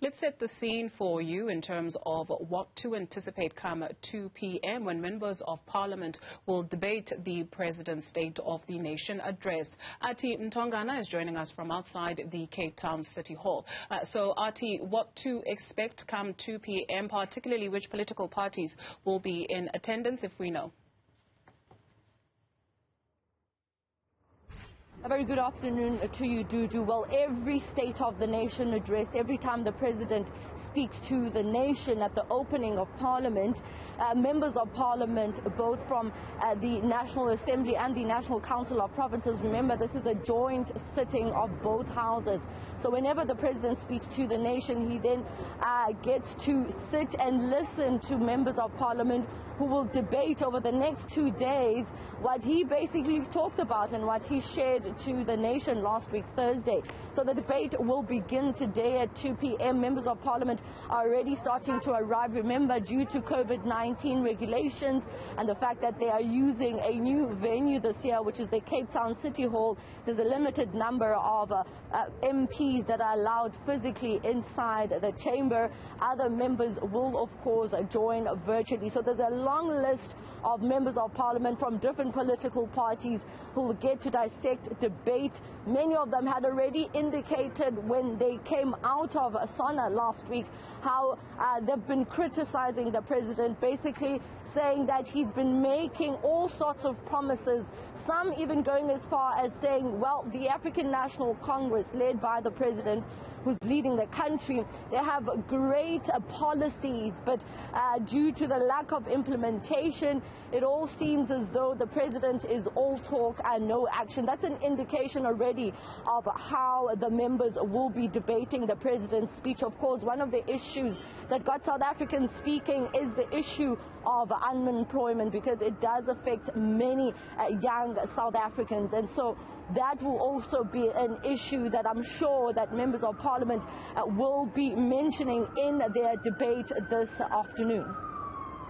Let's set the scene for you in terms of what to anticipate come 2 p.m. when members of Parliament will debate the President's State of the Nation address. Athi Mtongana is joining us from outside the Cape Town City Hall. So, Athi, what to expect come 2 p.m., particularly which political parties will be in attendance, if we know? A very good afternoon to you, Dudu. Well, every State of the Nation address, every time the President speaks to the nation at the opening of Parliament, members of Parliament, both from the National Assembly and the National Council of Provinces, remember this is a joint sitting of both houses. So whenever the President speaks to the nation, he then gets to sit and listen to members of Parliament who will debate over the next 2 days what he basically talked about and what he shared to the nation last week, Thursday. So the debate will begin today at 2 p.m. Members of Parliament are already starting to arrive. Remember, due to COVID-19 regulations and the fact that they are using a new venue this year, which is the Cape Town City Hall, there's a limited number of MPs that are allowed physically inside the chamber. Other members will, of course, join virtually. So there's a long list of members of Parliament from different political parties who will get to dissect, debate. Many of them had already indicated when they came out of SONA last week how they've been criticizing the President, basically saying that he's been making all sorts of promises, some even going as far as saying, well, the African National Congress, led by the President, who's leading the country, they have great policies, but due to the lack of implementation, it all seems as though the President is all talk and no action. That's an indication already of how the members will be debating the President's speech. Of course, one of the issues that got South Africans speaking is the issue of unemployment, because it does affect many young South Africans, and so that will also be an issue that I'm sure that members of Parliament will be mentioning in their debate this afternoon.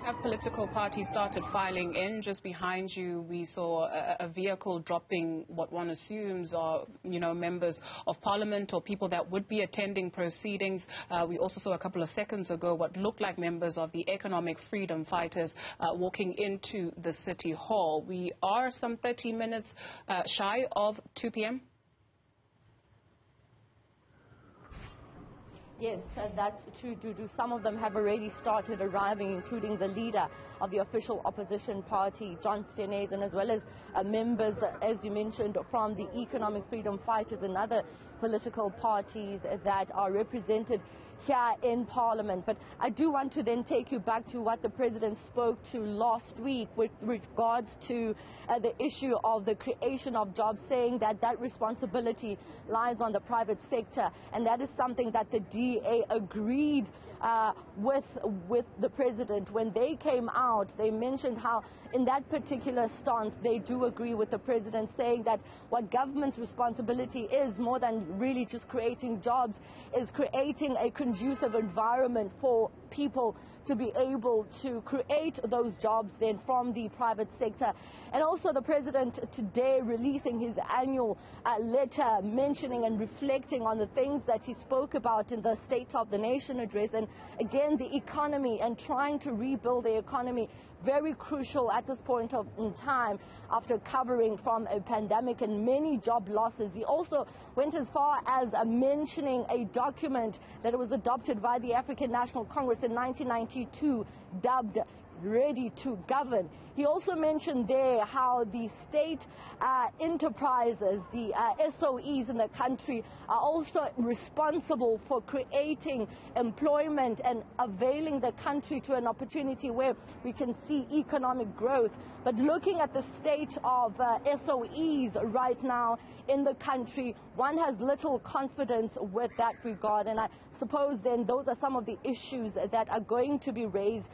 Have political parties started filing in? Just behind you, we saw a vehicle dropping what one assumes are, members of Parliament or people that would be attending proceedings. We also saw a couple of seconds ago what looked like members of the economic freedom fighters walking into the City Hall. We are some 30 minutes shy of 2 p.m. Yes, that's true, Dudu. Some of them have already started arriving, including the leader of the official opposition party, John Stenezen, as well as members, as you mentioned, from the Economic Freedom Fighters and other political parties that are represented here in Parliament. But I do want to then take you back to what the President spoke to last week with regards to the issue of the creation of jobs, saying that that responsibility lies on the private sector, and that is something that the DA agreed with the President. When they came out, they mentioned how in that particular stance they do agree with the President, saying that what government's responsibility is, more than really just creating jobs, is creating a conducive environment for people to be able to create those jobs then from the private sector. And also the President today releasing his annual letter, mentioning and reflecting on the things that he spoke about in the State of the Nation address. And again, the economy and trying to rebuild the economy, very crucial at this point in time after covering from a pandemic and many job losses. He also went as far as mentioning a document that was adopted by the African National Congress in 1992 dubbed Ready to Govern. He also mentioned there how the state enterprises, the SOEs in the country, are also responsible for creating employment and availing the country to an opportunity where we can see economic growth. But looking at the state of SOEs right now in the country, one has little confidence with that regard. And I suppose then those are some of the issues that are going to be raised.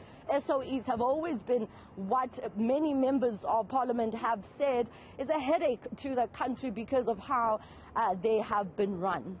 SOEs have always been what many members of Parliament have said is a headache to the country because of how they have been run.